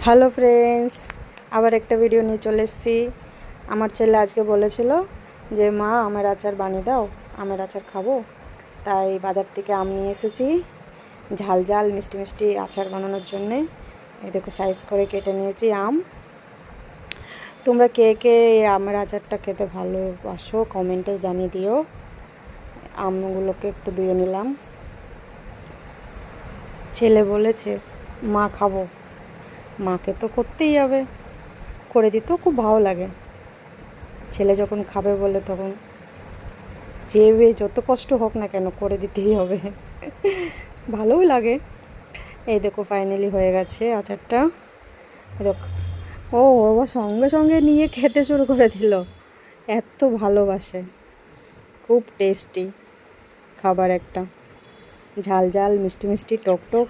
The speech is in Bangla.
হ্যালো ফ্রেন্ডস, আবার একটা ভিডিও নিয়ে চলে এসেছি। আমার ছেলে আজকে বলেছিল যে মা আমের আচার বানিয়ে দাও, আমের আচার খাবো। তাই বাজার থেকে আম নিয়ে এসেছি ঝাল ঝাল মিষ্টি মিষ্টি আচার বানানোর জন্যে। এই দেখো সাইজ করে কেটে নিয়েছি আম। তোমরা কে কে এই আমের আচারটা খেতে ভালোবাসো কমেন্টে জানিয়ে দিও। আমগুলোকে একটু ধুয়ে নিলাম। ছেলে বলেছে মা খাবো, মাকে তো করতেই হবে, করে দিতেও খুব ভালো লাগে। ছেলে যখন খাবে বলে তখন যত কষ্ট হোক না কেন করে দিতেই হবে, ভালোও লাগে। এই দেখো ফাইনালি হয়ে গেছে আচারটা। এই দেখো ও আবার সঙ্গে সঙ্গে নিয়ে খেতে শুরু করে দিল, এত ভালোবাসে। খুব টেস্টি খাবার একটা, ঝাল ঝাল মিষ্টি মিষ্টি টক টক,